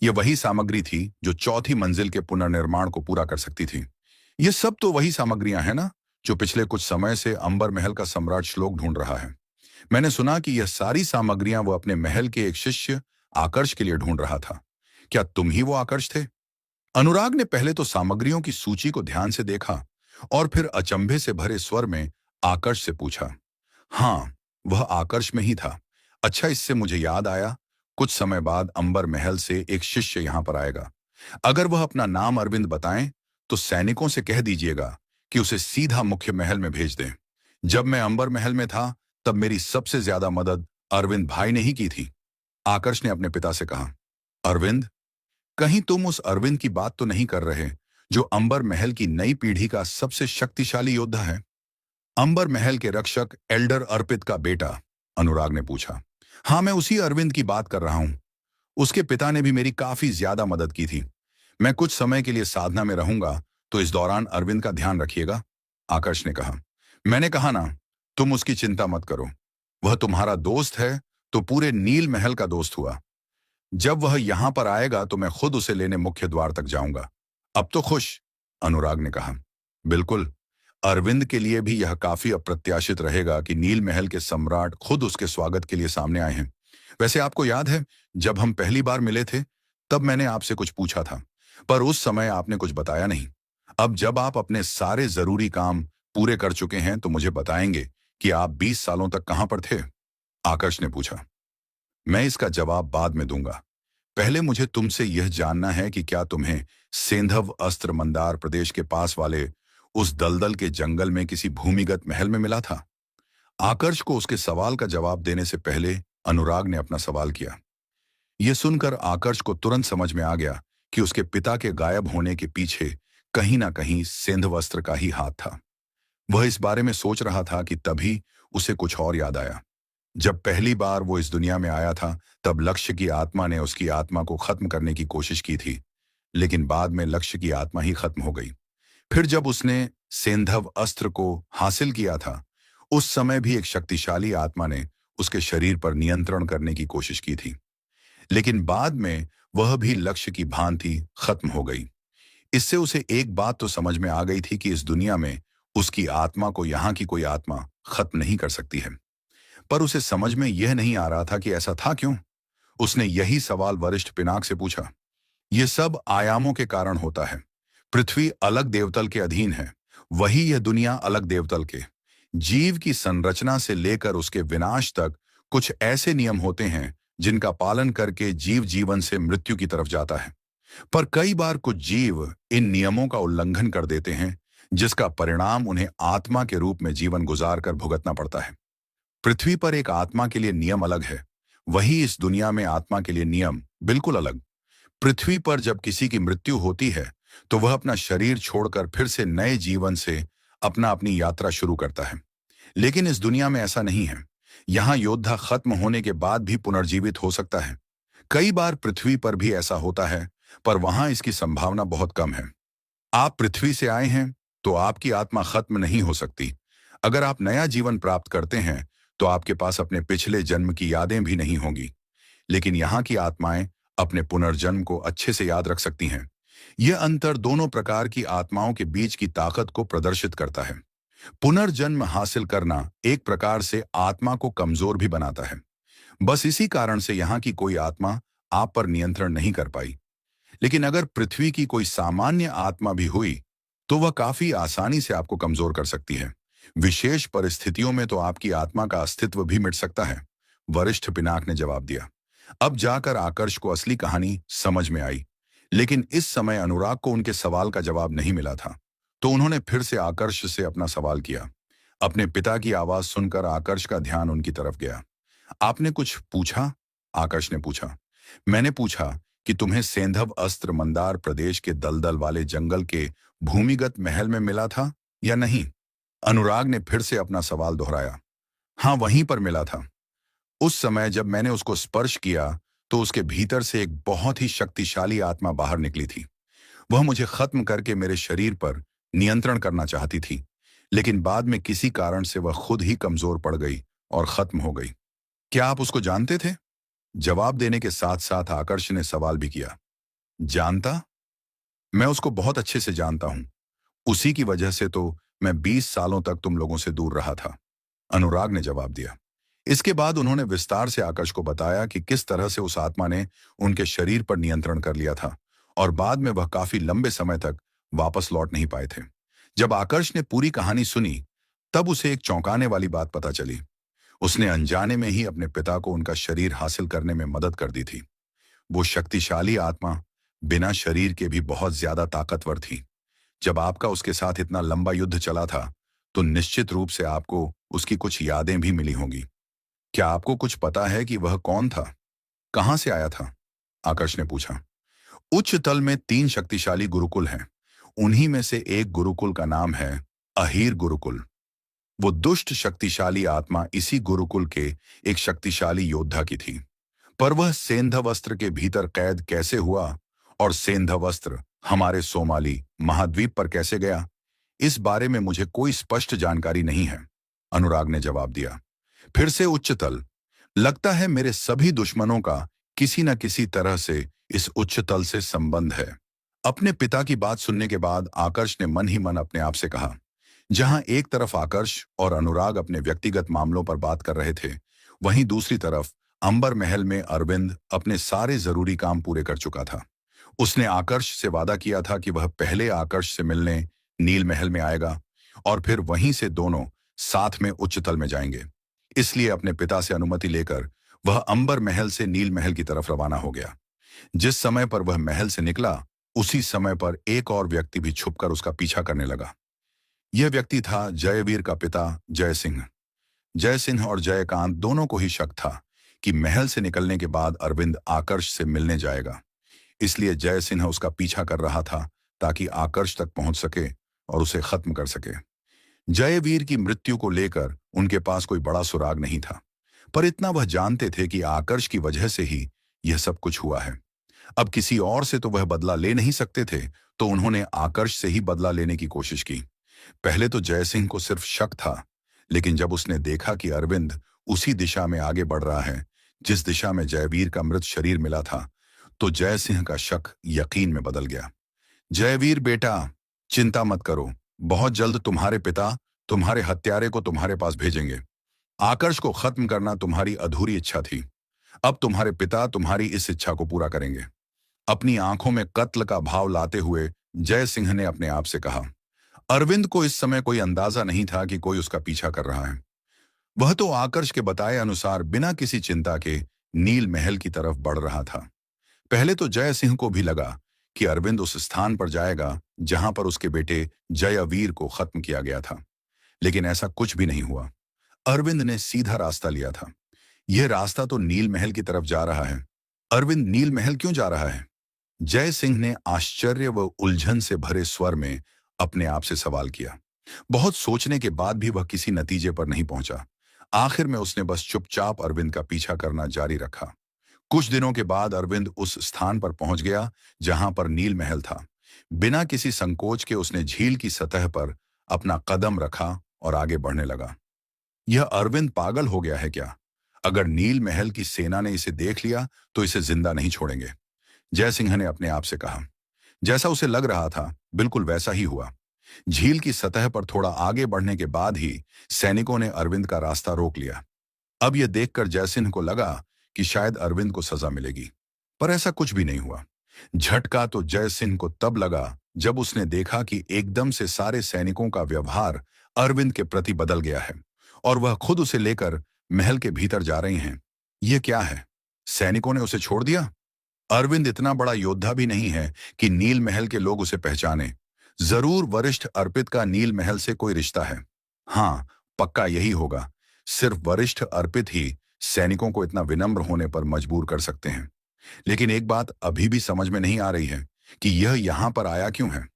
यह वही सामग्री थी जो चौथी मंजिल के पुनर्निर्माण को पूरा कर सकती थी। ये सब तो वही सामग्रियां हैं ना, जो पिछले कुछ समय से अंबर महल का सम्राट श्लोक ढूंढ रहा है। मैंने सुना कि यह सारी सामग्रियां वो अपने महल के एक शिष्य आकर्ष के लिए ढूंढ रहा था। क्या तुम ही वो आकर्ष थे? अनुराग ने पहले तो सामग्रियों की सूची को ध्यान से देखा और फिर अचंभे से भरे स्वर में आकर्ष से पूछा। हाँ, वह आकर्ष में ही था। अच्छा, इससे मुझे याद आया, कुछ समय बाद अंबर महल से एक शिष्य यहां पर आएगा। अगर वह अपना नाम अरविंद बताएं तो सैनिकों से कह दीजिएगा कि उसे सीधा मुख्य महल में भेज दें। जब मैं अंबर महल में था तब मेरी सबसे ज्यादा मदद अरविंद भाई ने ही की थी। आकर्ष ने अपने पिता से कहा। अरविंद? कहीं तुम उस अरविंद की बात तो नहीं कर रहे जो अंबर महल की नई पीढ़ी का सबसे शक्तिशाली योद्धा है? अंबर महल के रक्षक एल्डर अर्पित का बेटा? अनुराग ने पूछा। हाँ, मैं उसी अरविंद की बात कर रहा हूं। उसके पिता ने भी मेरी काफी ज्यादा मदद की थी। मैं कुछ समय के लिए साधना में रहूंगा, तो इस दौरान अरविंद का ध्यान रखिएगा। आकर्ष ने कहा। मैंने कहा ना, तुम उसकी चिंता मत करो। वह तुम्हारा दोस्त है तो पूरे नील महल का दोस्त हुआ। जब वह यहां पर आएगा तो मैं खुद उसे लेने मुख्य द्वार तक जाऊंगा। अब तो खुश? अनुराग ने कहा। बिल्कुल। अरविंद के लिए भी यह काफी अप्रत्याशित रहेगा कि नील महल के सम्राट खुद उसके स्वागत के लिए सामने आए हैं। वैसे आपको याद है, जब हम पहली बार मिले थे तब मैंने आपसे कुछ पूछा था, पर उस समय आपने कुछ बताया नहीं। अब जब आप अपने सारे जरूरी काम पूरे कर चुके हैं तो मुझे बताएंगे कि आप 20 सालों तक कहां पर थे? आकर्ष ने पूछा। मैं इसका जवाब बाद में दूंगा। पहले मुझे तुमसे यह जानना है कि क्या तुम्हें सेंधव अस्त्र मंदार प्रदेश के पास वाले उस दलदल के जंगल में किसी भूमिगत महल में मिला था? आकर्ष को उसके सवाल का जवाब देने से पहले अनुराग ने अपना सवाल किया। यह सुनकर आकर्ष को तुरंत समझ में आ गया कि उसके पिता के गायब होने के पीछे कहीं ना कहीं सेंधव अस्त्र का ही हाथ था। वह इस बारे में सोच रहा था कि तभी उसे कुछ और याद आया। जब पहली बार वो इस दुनिया में आया था तब लक्ष्य की आत्मा ने उसकी आत्मा को खत्म करने की कोशिश की थी, लेकिन बाद में लक्ष्य की आत्मा ही खत्म हो गई। फिर जब उसने सेंधव अस्त्र को हासिल किया था, उस समय भी एक शक्तिशाली आत्मा ने उसके शरीर पर नियंत्रण करने की कोशिश की थी, लेकिन बाद में वह भी लक्ष्य की भांति खत्म हो गई। इससे उसे एक बात तो समझ में आ गई थी कि इस दुनिया में उसकी आत्मा को यहाँ की कोई आत्मा खत्म नहीं कर सकती है। पर उसे समझ में यह नहीं आ रहा था कि ऐसा था क्यों। उसने यही सवाल वरिष्ठ पिनाक से पूछा। यह सब आयामों के कारण होता है। पृथ्वी अलग देवतल के अधीन है, वही यह दुनिया अलग देवतल के। जीव की संरचना से लेकर उसके विनाश तक कुछ ऐसे नियम होते हैं जिनका पालन करके जीव जीवन से मृत्यु की तरफ जाता है। पर कई बार कुछ जीव इन नियमों का उल्लंघन कर देते हैं, जिसका परिणाम उन्हें आत्मा के रूप में जीवन गुजार कर भुगतना पड़ता है। पृथ्वी पर एक आत्मा के लिए नियम अलग है, वही इस दुनिया में आत्मा के लिए नियम बिल्कुल अलग। पृथ्वी पर जब किसी की मृत्यु होती है तो वह अपना शरीर छोड़कर फिर से नए जीवन से अपनी यात्रा शुरू करता है। लेकिन इस दुनिया में ऐसा नहीं है। यहाँ योद्धा खत्म होने के बाद भी पुनर्जीवित हो सकता है। कई बार पृथ्वी पर भी ऐसा होता है, पर वहां इसकी संभावना बहुत कम है। आप पृथ्वी से आए हैं तो आपकी आत्मा खत्म नहीं हो सकती। अगर आप नया जीवन प्राप्त करते हैं तो आपके पास अपने पिछले जन्म की यादें भी नहीं होंगी, लेकिन यहाँ की आत्माएं अपने पुनर्जन्म को अच्छे से याद रख सकती हैं। यह अंतर दोनों प्रकार की आत्माओं के बीच की ताकत को प्रदर्शित करता है। पुनर्जन्म हासिल करना एक प्रकार से आत्मा को कमजोर भी बनाता है। बस इसी कारण से यहाँ की कोई आत्मा आप पर नियंत्रण नहीं कर पाई। लेकिन अगर पृथ्वी की कोई सामान्य आत्मा भी हुई तो वह काफी आसानी से आपको कमजोर कर सकती है। विशेष परिस्थितियों में तो आपकी आत्मा का अस्तित्व भी मिट सकता है। वरिष्ठ पिनाक ने जवाब दिया। अब जाकर आकर्ष को असली कहानी समझ में आई, लेकिन इस समय अनुराग को उनके सवाल का जवाब नहीं मिला था, तो उन्होंने फिर से आकर्ष से अपना सवाल किया। अपने पिता की आवाज सुनकर आकर्ष का ध्यान उनकी तरफ गया। आपने कुछ पूछा? आकर्ष ने पूछा। मैंने पूछा कि तुम्हें सेंधव अस्त्र मंदार प्रदेश के दलदल वाले जंगल के भूमिगत महल में मिला था या नहीं? अनुराग ने फिर से अपना सवाल दोहराया। हाँ, वहीं पर मिला था। उस समय जब मैंने उसको स्पर्श किया तो उसके भीतर से एक बहुत ही शक्तिशाली आत्मा बाहर निकली थी। वह मुझे खत्म करके मेरे शरीर पर नियंत्रण करना चाहती थी, लेकिन बाद में किसी कारण से वह खुद ही कमजोर पड़ गई और खत्म हो गई। क्या आप उसको जानते थे? जवाब देने के साथ साथ आकर्ष ने सवाल भी किया। जानता? मैं उसको बहुत अच्छे से जानता हूं। उसी की वजह से तो मैं 20 सालों तक तुम लोगों से दूर रहा था, अनुराग ने जवाब दिया। इसके बाद उन्होंने विस्तार से आकर्ष को बताया कि किस तरह से उस आत्मा ने उनके शरीर पर नियंत्रण कर लिया था और बाद में वह काफी लंबे समय तक वापस लौट नहीं पाए थे। जब आकर्ष ने पूरी कहानी सुनी, तब उसे एक चौंकाने वाली बात पता चली। उसने अनजाने में ही अपने पिता को उनका शरीर हासिल करने में मदद कर दी थी। वो शक्तिशाली आत्मा बिना शरीर के भी बहुत ज्यादा ताकतवर थी। जब आपका उसके साथ इतना लंबा युद्ध चला था, तो निश्चित रूप से आपको उसकी कुछ यादें भी मिली होंगी। क्या आपको कुछ पता है कि वह कौन था? कहां से आया था? आकर्ष ने पूछा। उच्च तल में 3 शक्तिशाली गुरुकुल हैं। उन्हीं में से एक गुरुकुल का नाम है अहीर गुरुकुल। वो दुष्ट शक्तिशाली आत्मा इसी गुरुकुल के एक शक्तिशाली योद्धा की थी। पर वह सेंधवस्त्र के भीतर कैद कैसे हुआ और सेंधवस्त्र हमारे सोमाली महाद्वीप पर कैसे गया, इस बारे में मुझे कोई स्पष्ट जानकारी नहीं है, अनुराग ने जवाब दिया। फिर से उच्चतल। लगता है मेरे सभी दुश्मनों का किसी न किसी तरह से इस उच्चतल से संबंध है। अपने पिता की बात सुनने के बाद आकर्ष ने मन ही मन अपने आप से कहा। जहां एक तरफ आकर्ष और अनुराग अपने व्यक्तिगत मामलों पर बात कर रहे थे, वहीं दूसरी तरफ अंबर महल में अरविंद अपने सारे जरूरी काम पूरे कर चुका था। उसने आकर्ष से वादा किया था कि वह पहले आकर्ष से मिलने नील महल में आएगा और फिर वहीं से दोनों साथ में उच्चतल में जाएंगे। इसलिए अपने पिता से अनुमति लेकर वह अंबर महल से नील महल की तरफ रवाना हो गया। जिस समय पर वह महल से निकला, उसी समय पर एक और व्यक्ति भी छुपकर उसका पीछा करने लगा। यह व्यक्ति था जयवीर का पिता जय सिंह। जय सिंह और जयकांत दोनों को ही शक था कि महल से निकलने के बाद अरविंद आकर्ष से मिलने जाएगा। इसलिए जय सिंह उसका पीछा कर रहा था ताकि आकर्ष तक पहुंच सके और उसे खत्म कर सके। जयवीर की मृत्यु को लेकर उनके पास कोई बड़ा सुराग नहीं था, पर इतना वह जानते थे कि आकर्ष की वजह से ही यह सब कुछ हुआ है। अब किसी और से तो वह बदला ले नहीं सकते थे, तो उन्होंने आकर्ष से ही बदला लेने की कोशिश की। पहले तो जय सिंह को सिर्फ शक था, लेकिन जब उसने देखा कि अरविंद उसी दिशा में आगे बढ़ रहा है जिस दिशा में जयवीर का मृत शरीर मिला था, तो जय सिंह का शक यकीन में बदल गया। जयवीर बेटा, चिंता मत करो, बहुत जल्द तुम्हारे पिता तुम्हारे हत्यारे को तुम्हारे पास भेजेंगे। आकर्ष को खत्म करना तुम्हारी अधूरी इच्छा थी, अब तुम्हारे पिता तुम्हारी इस इच्छा को पूरा करेंगे। अपनी आंखों में कत्ल का भाव लाते हुए जय सिंह ने अपने आप से कहा। अरविंद को इस समय कोई अंदाजा नहीं था कि कोई उसका पीछा कर रहा है। वह तो आकर्ष के बताए अनुसार बिना किसी चिंता के नील महल की तरफ बढ़ रहा था। पहले तो जय सिंह को भी लगा कि अरविंद उस स्थान पर जाएगा जहां पर उसके बेटे जयवीर को खत्म किया गया था, लेकिन ऐसा कुछ भी नहीं हुआ। अरविंद ने सीधा रास्ता लिया था। यह रास्ता तो नील महल की तरफ जा रहा है। अरविंद नील महल क्यों जा रहा है? जय सिंह ने आश्चर्य व उलझन से भरे स्वर में अपने आप से सवाल किया। बहुत सोचने के बाद भी वह किसी नतीजे पर नहीं पहुंचा। आखिर में उसने बस चुपचाप अरविंद का पीछा करना जारी रखा। कुछ दिनों के बाद अरविंद उस स्थान पर पहुंच गया जहां पर नील महल था। बिना किसी संकोच के उसने झील की सतह पर अपना कदम रखा और आगे बढ़ने लगा। यह अरविंद पागल हो गया है क्या? अगर नील महल की सेना ने इसे देख लिया तो इसे जिंदा नहीं छोड़ेंगे, जय सिंह ने अपने आप से कहा। जैसा उसे लग रहा था, बिल्कुल वैसा ही हुआ। झील की सतह पर थोड़ा आगे बढ़ने के बाद ही सैनिकों ने अरविंद का रास्ता रोक लिया। अब यह देखकर जयसिंह को लगा कि शायद अरविंद को सजा मिलेगी, पर ऐसा कुछ भी नहीं हुआ। झटका तो जयसिंह को तब लगा जब उसने देखा कि एकदम से सारे सैनिकों का व्यवहार अरविंद के प्रति बदल गया है और वह खुद उसे लेकर महल के भीतर जा रही हैं। यह क्या है? सैनिकों ने उसे छोड़ दिया? अरविंद इतना बड़ा योद्धा भी नहीं है कि नील महल के लोग उसे पहचाने। जरूर वरिष्ठ अर्पित का नील महल से कोई रिश्ता है। हाँ, पक्का यही होगा। सिर्फ वरिष्ठ अर्पित ही सैनिकों को इतना विनम्र होने पर मजबूर कर सकते हैं। लेकिन एक बात अभी भी समझ में नहीं आ रही है कि यह यहां पर आया क्यों है।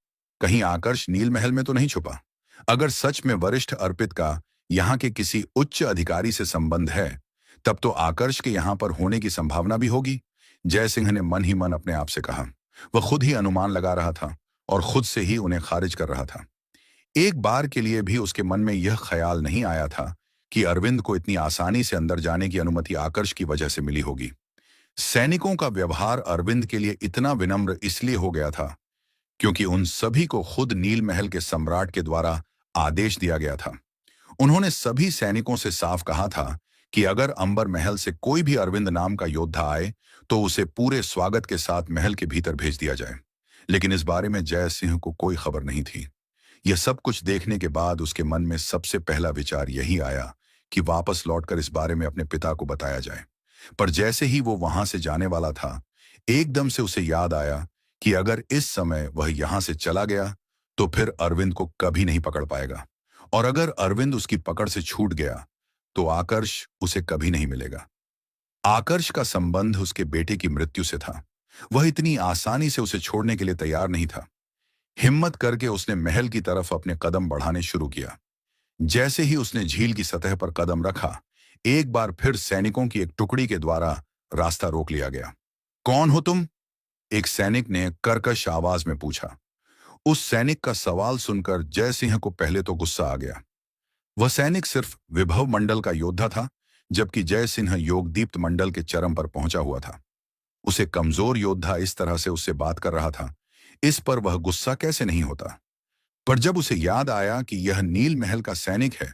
कहीं आकर्ष नील महल में तो नहीं छुपा? अगर सच में वरिष्ठ अर्पित का यहाँ के किसी उच्च अधिकारी से संबंध है, तब तो आकर्ष के यहाँ पर होने की संभावना भी होगी। जयसिंह ने मन ही मन अपने आप से कहा। वह खुद ही अनुमान लगा रहा था और खुद से ही उन्हें खारिज कर रहा था। एक बार के लिए भी उसके मन में यह ख्याल नहीं आया था कि अरविंद को इतनी आसानी से अंदर जाने की अनुमति आकर्ष की वजह से मिली होगी। सैनिकों का व्यवहार अरविंद के लिए इतना विनम्र इसलिए हो गया था क्योंकि उन सभी को खुद नील महल के सम्राट के द्वारा आदेश दिया गया था। उन्होंने सभी सैनिकों से साफ कहा था कि अगर अंबर महल से कोई भी अरविंद नाम का योद्धा आए तो उसे पूरे स्वागत के साथ महल के भीतर भेज दिया जाए। लेकिन इस बारे में जय सिंह को कोई खबर नहीं थी। यह सब कुछ देखने के बाद उसके मन में सबसे पहला विचार यही आया कि वापस लौटकर इस बारे में अपने पिता को बताया जाए। पर जैसे ही वो वहां से जाने वाला था, एकदम से उसे याद आया कि अगर इस समय वह यहां से चला गया तो फिर अरविंद को कभी नहीं पकड़ पाएगा, और अगर अरविंद उसकी पकड़ से छूट गया तो आकर्ष उसे कभी नहीं मिलेगा। आकर्ष का संबंध उसके बेटे की मृत्यु से था। वह इतनी आसानी से उसे छोड़ने के लिए तैयार नहीं था। हिम्मत करके उसने महल की तरफ अपने कदम बढ़ाने शुरू किया। जैसे ही उसने झील की सतह पर कदम रखा, एक बार फिर सैनिकों की एक टुकड़ी के द्वारा रास्ता रोक लिया गया। कौन हो तुम? एक सैनिक ने कर्कश आवाज में पूछा। उस सैनिक का सवाल सुनकर जयसिंह को पहले तो गुस्सा आ गया। वह सैनिक सिर्फ विभव मंडल का योद्धा था, जबकि जयसिंह योगदीप्त मंडल के चरम पर पहुंचा हुआ था। उसे कमजोर योद्धा इस तरह से उससे बात कर रहा था, इस पर वह गुस्सा कैसे नहीं होता। पर जब उसे याद आया कि यह नील महल का सैनिक है,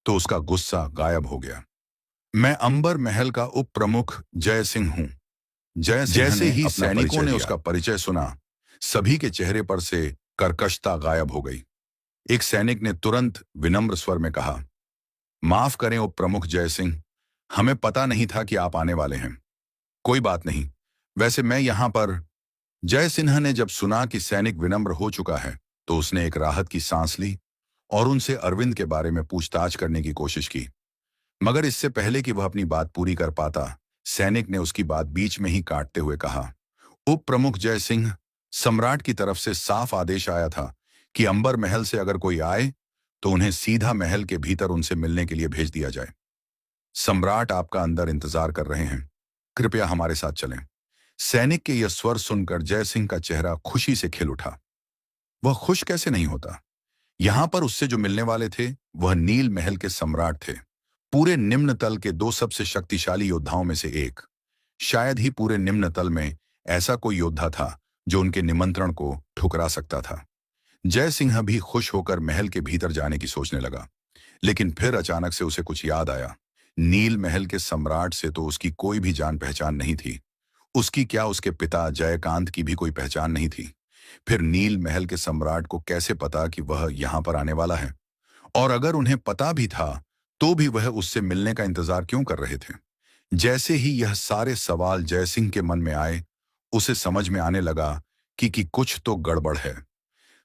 तो उसका गुस्सा गायब हो गया। मैं अंबर महल का उप प्रमुख जय सिंह हूं। जैसे ही सैनिकों ने उसका परिचय सुना, सभी के चेहरे पर से कर्कशता गायब हो गई। एक सैनिक ने तुरंत विनम्र स्वर में कहा, माफ करें उप प्रमुख जय सिंह, हमें पता नहीं था कि आप आने वाले हैं। कोई बात नहीं, वैसे मैं यहां पर। जय सिन्हा ने जब सुना कि सैनिक विनम्र हो चुका है, तो उसने एक राहत की सांस ली और उनसे अरविंद के बारे में पूछताछ करने की कोशिश की। मगर इससे पहले कि वह अपनी बात पूरी कर पाता, सैनिक ने उसकी बात बीच में ही काटते हुए कहा, उप प्रमुख जय सिंह, सम्राट की तरफ से साफ आदेश आया था कि अंबर महल से अगर कोई आए तो उन्हें सीधा महल के भीतर उनसे मिलने के लिए भेज दिया जाए। सम्राट आपका अंदर इंतजार कर रहे हैं, कृपया हमारे साथ चलें। सैनिक के यह स्वर सुनकर जय सिंह का चेहरा खुशी से खिल उठा। वह खुश कैसे नहीं होता। यहां पर उससे जो मिलने वाले थे वह नील महल के सम्राट थे, पूरे निम्न तल के दो सबसे शक्तिशाली योद्धाओं में से एक। शायद ही पूरे निम्न तल में ऐसा कोई योद्धा था जो उनके निमंत्रण को ठुकरा सकता था। जय सिंह भी खुश होकर महल के भीतर जाने की सोचने लगा, लेकिन फिर अचानक से उसे कुछ याद आया। नील महल के सम्राट से तो उसकी कोई भी जान पहचान नहीं थी। उसकी क्या उसके पिता जयकांत की भी कोई पहचान नहीं थी। फिर नील महल के सम्राट को कैसे पता कि वह यहां पर आने वाला है? और अगर उन्हें पता भी था तो भी वह उससे मिलने का इंतजार क्यों कर रहे थे? जैसे ही यह सारे सवाल जयसिंह के मन में आए, उसे समझ में आने लगा कि कुछ तो गड़बड़ है।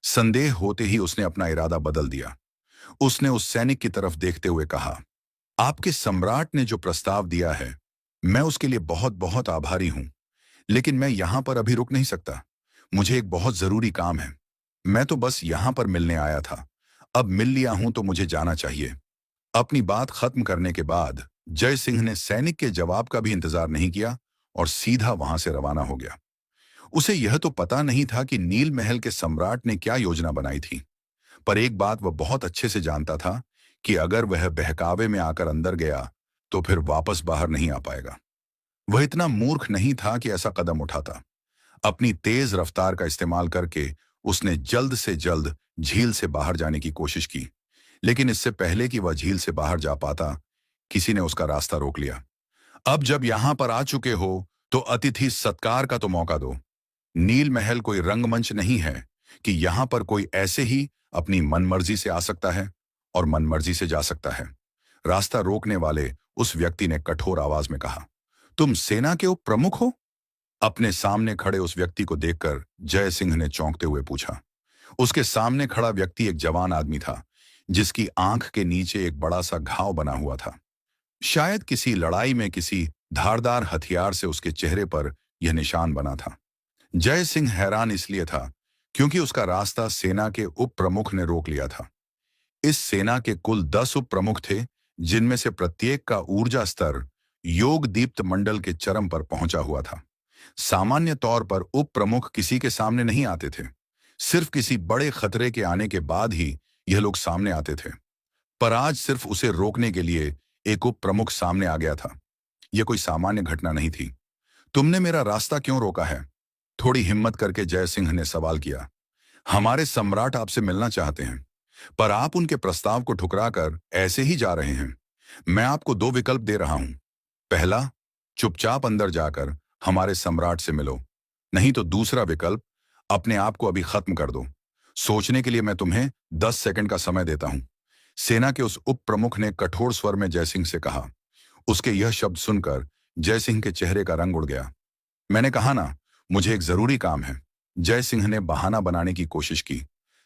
संदेह होते ही उसने अपना इरादा बदल दिया। उसने उस सैनिक की तरफ देखते हुए कहा, आपके सम्राट ने जो प्रस्ताव दिया है, मैं उसके लिए बहुत बहुत आभारी हूं, लेकिन मैं यहां पर अभी रुक नहीं सकता। मुझे एक बहुत जरूरी काम है। मैं तो बस यहां पर मिलने आया था, अब मिल लिया हूं तो मुझे जाना चाहिए। अपनी बात खत्म करने के बाद जय सिंह ने सैनिक के जवाब का भी इंतजार नहीं किया और सीधा वहां से रवाना हो गया। उसे यह तो पता नहीं था कि नील महल के सम्राट ने क्या योजना बनाई थी, पर एक बात वह बहुत अच्छे से जानता था कि अगर वह बहकावे में आकर अंदर गया तो फिर वापस बाहर नहीं आ पाएगा। वह इतना मूर्ख नहीं था कि ऐसा कदम उठाता। अपनी तेज रफ्तार का इस्तेमाल करके उसने जल्द से जल्द झील से बाहर जाने की कोशिश की, लेकिन इससे पहले कि वह झील से बाहर जा पाता, किसी ने उसका रास्ता रोक लिया। अब जब यहां पर आ चुके हो तो अतिथि सत्कार का तो मौका दो। नील महल कोई रंगमंच नहीं है कि यहां पर कोई ऐसे ही अपनी मनमर्जी से आ सकता है और मनमर्जी से जा सकता है। रास्ता रोकने वाले उस व्यक्ति ने कठोर आवाज में कहा, तुम सेना के उप प्रमुख हो? अपने सामने खड़े उस व्यक्ति को देखकर जय सिंह ने चौंकते हुए पूछा। उसके सामने खड़ा व्यक्ति एक जवान आदमी था, जिसकी आंख के नीचे एक बड़ा सा घाव बना हुआ था। शायद किसी लड़ाई में किसी धारदार हथियार से उसके चेहरे पर यह निशान बना था। जय सिंह हैरान इसलिए था क्योंकि उसका रास्ता सेना के उप प्रमुख ने रोक लिया था। इस सेना के कुल 10 उप प्रमुख थे, जिनमें से प्रत्येक का ऊर्जा स्तर योग दीप्त मंडल के चरम पर पहुंचा हुआ था। सामान्य तौर पर उप प्रमुख किसी के सामने नहीं आते थे। सिर्फ किसी बड़े खतरे के आने के बाद ही यह लोग सामने आते थे। पर आज सिर्फ उसे रोकने के लिए एक उप प्रमुख सामने आ गया था। यह कोई सामान्य घटना नहीं थी। तुमने मेरा रास्ता क्यों रोका है? थोड़ी हिम्मत करके जय सिंह ने सवाल किया। हमारे सम्राट आपसे मिलना चाहते हैं, पर आप उनके प्रस्ताव को ठुकराकर ऐसे ही जा रहे हैं। मैं आपको 2 विकल्प दे रहा हूं। पहला, चुपचाप अंदर जाकर हमारे सम्राट से मिलो। नहीं तो दूसरा विकल्प, अपने आप को अभी खत्म कर दो। सोचने के लिए मैं तुम्हें 10 सेकंड का समय देता हूं। सेना के उस उप प्रमुख ने कठोर स्वर में जय सिंह से कहा। उसके यह शब्द सुनकर जय सिंह के चेहरे का रंग उड़ गया। मैंने कहा ना, मुझे एक जरूरी काम है। जय सिंह ने बहाना बनाने की कोशिश की।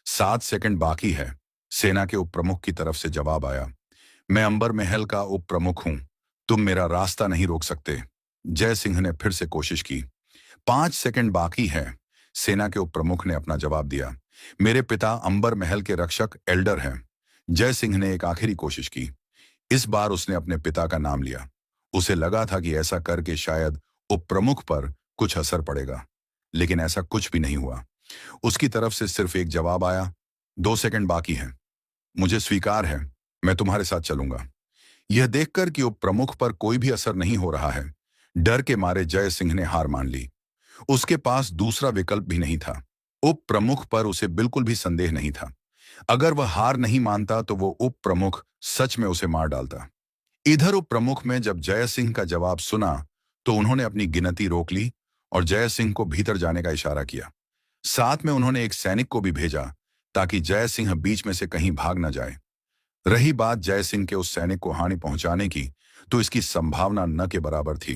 7 सेकंड बाकी है। सेना के उप प्रमुख की तरफ से जवाब आया। मैं अंबर महल का उप प्रमुख हूं। तुम मेरा रास्ता नहीं रोक सकते। जय सिंह ने फिर से कोशिश की। 5 सेकंड बाकी है। सेना के उप प्रमुख ने अपना जवाब दिया। मेरे पिता अंबर महल के रक्षक एल्डर हैं। जय सिंह ने एक आखिरी कोशिश की। इस बार उसने अपने पिता का नाम लिया। उसे लगा था कि ऐसा करके शायद उप प्रमुख पर कुछ असर पड़ेगा, लेकिन ऐसा कुछ भी नहीं हुआ। उसकी तरफ से सिर्फ एक जवाब आया। 2 सेकंड बाकी है। मुझे स्वीकार है, मैं तुम्हारे साथ चलूंगा। यह देखकर कि उप प्रमुख पर कोई भी असर नहीं हो रहा है, डर के मारे जय सिंह ने हार मान ली। उसके पास दूसरा विकल्प भी नहीं था। उप प्रमुख पर उसे बिल्कुल भी संदेह नहीं था। अगर वह हार नहीं मानता तो वो उप प्रमुख सच में उसे मार डालता। इधर उप प्रमुख में जब जय सिंह का जवाब सुना तो उन्होंने अपनी गिनती रोक ली और जय सिंह को भीतर जाने का इशारा किया। साथ में उन्होंने एक सैनिक को भी भेजा ताकि जय सिंह बीच में से कहीं भाग न जाए। रही बात जय सिंह के उस सैनिक को हानि पहुंचाने की, तो इसकी संभावना न के बराबर थी।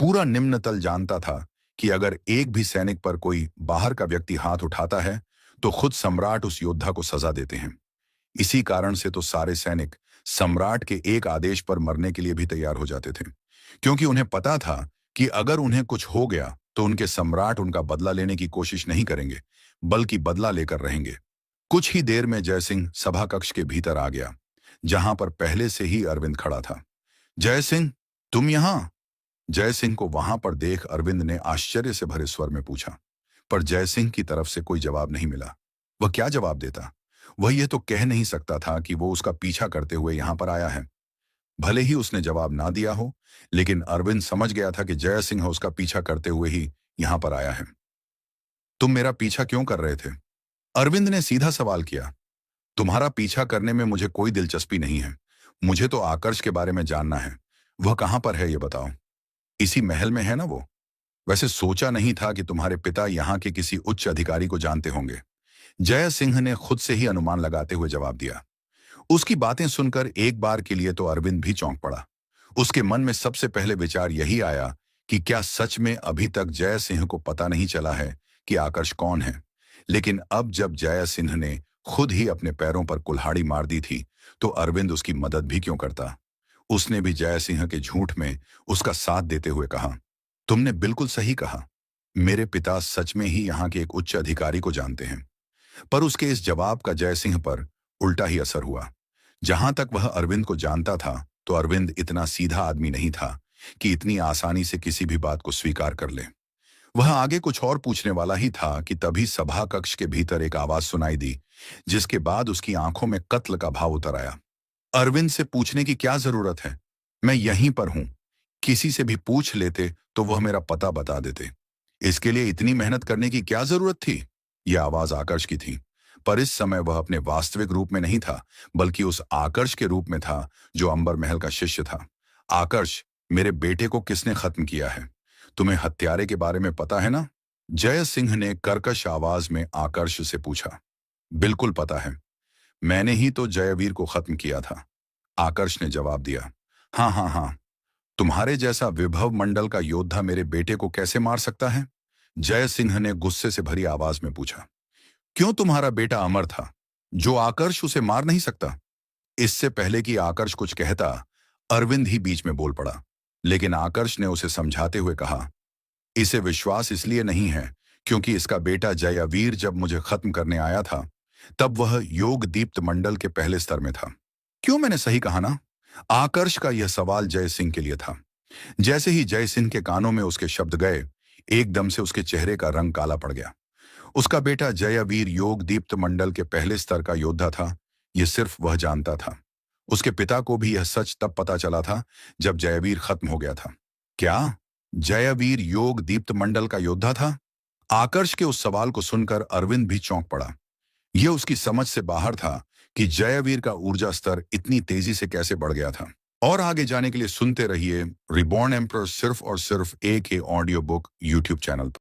पूरा निम्न तल जानता था कि अगर एक भी सैनिक पर कोई बाहर का व्यक्ति हाथ उठाता है तो खुद सम्राट उस योद्धा को सजा देते हैं। इसी कारण से तो सारे सैनिक सम्राट के एक आदेश पर मरने के लिए भी तैयार हो जाते थे, क्योंकि उन्हें पता था कि अगर उन्हें कुछ हो गया तो उनके सम्राट उनका बदला लेने की कोशिश नहीं करेंगे, बल्कि बदला लेकर रहेंगे। कुछ ही देर में जय सिंह सभा कक्ष के भीतर आ गया, जहां पर पहले से ही अरविंद खड़ा था। जय सिंह, तुम यहां? जय सिंह को वहां पर देख अरविंद ने आश्चर्य से भरे स्वर में पूछा, पर जय सिंह की तरफ से कोई जवाब नहीं मिला। वह क्या जवाब देता? वह यह तो कह नहीं सकता था कि वो उसका पीछा करते हुए यहां पर आया है। भले ही उसने जवाब ना दिया हो, लेकिन अरविंद समझ गया था कि जय सिंह उसका पीछा करते हुए ही यहां पर आया है। तुम मेरा पीछा क्यों कर रहे थे? अरविंद ने सीधा सवाल किया। तुम्हारा पीछा करने में मुझे कोई दिलचस्पी नहीं है। मुझे तो आकर्ष के बारे में जानना है। वह कहां पर है, ये बताओ। इसी महल में है ना वो? वैसे सोचा नहीं था कि तुम्हारे पिता यहाँ के किसी उच्च अधिकारी को जानते होंगे। जय सिंह ने खुद से ही अनुमान लगाते हुए जवाब दिया। उसकी बातें सुनकर एक बार के लिए तो अरविंद भी चौंक पड़ा। उसके मन में सबसे पहले विचार यही आया कि क्या सच में अभी तक जय सिंह को पता नहीं चला है कि आकर्ष कौन है। लेकिन अब जब जय सिंह ने खुद ही अपने पैरों पर कुल्हाड़ी मार दी थी, तो अरविंद उसकी मदद भी क्यों करता। उसने भी जय सिंह के झूठ में उसका साथ देते हुए कहा, तुमने बिल्कुल सही कहा। मेरे पिता सच में ही यहाँ के एक उच्च अधिकारी को जानते हैं। पर उसके इस जवाब का जय सिंह पर उल्टा ही असर हुआ। जहां तक वह अरविंद को जानता था, तो अरविंद इतना सीधा आदमी नहीं था कि इतनी आसानी से किसी भी बात को स्वीकार कर ले। वह आगे कुछ और पूछने वाला ही था कि तभी सभा कक्ष के भीतर एक आवाज सुनाई दी, जिसके बाद उसकी आंखों में कत्ल का भाव उतर आया। अरविंद से पूछने की क्या जरूरत है? मैं यहीं पर हूं। किसी से भी पूछ लेते तो वह मेरा पता बता देते। इसके लिए इतनी मेहनत करने की क्या जरूरत थी? यह आवाज आकर्ष की थी, पर इस समय वह अपने वास्तविक रूप में नहीं था, बल्कि उस आकर्ष के रूप में था जो अंबर महल का शिष्य था। आकर्ष, मेरे बेटे को किसने खत्म किया है? तुम्हें हत्यारे के बारे में पता है ना? जय सिंह ने कर्कश आवाज में आकर्ष से पूछा। बिल्कुल पता है। मैंने ही तो जयवीर को खत्म किया था, आकर्ष ने जवाब दिया। हाँ हाँ हाँ, तुम्हारे जैसा विभव मंडल का योद्धा मेरे बेटे को कैसे मार सकता है? जय सिंह ने गुस्से से भरी आवाज में पूछा। क्यों, तुम्हारा बेटा अमर था, जो आकर्ष उसे मार नहीं सकता? इससे पहले कि आकर्ष कुछ कहता, अरविंद ही बीच में बोल पड़ा, लेकिन आकर्ष ने उसे समझाते हुए कहा, इसे विश्वास इसलिए नहीं है क्योंकि इसका बेटा जयावीर जब मुझे खत्म करने आया था तब वह योग दीप्त मंडल के पहले स्तर में था। क्यों, मैंने सही कहा ना? आकर्ष का यह सवाल जय सिंह के लिए था। जैसे ही जय सिंह के कानों में उसके शब्द गए, एकदम से उसके चेहरे का रंग काला पड़ गया। उसका बेटा जयावीर योग दीप्त मंडल के पहले स्तर का योद्धा था, यह सिर्फ वह जानता था। उसके पिता को भी यह सच तब पता चला था जब जयवीर खत्म हो गया था। क्या जयवीर योग दीप्त मंडल का योद्धा था? आकर्ष के उस सवाल को सुनकर अरविंद भी चौंक पड़ा। यह उसकी समझ से बाहर था कि जयवीर का ऊर्जा स्तर इतनी तेजी से कैसे बढ़ गया था। और आगे जाने के लिए सुनते रहिए रिबॉर्न एम्परर सिर्फ और सिर्फ एक ही ऑडियो बुक यूट्यूब चैनल पर।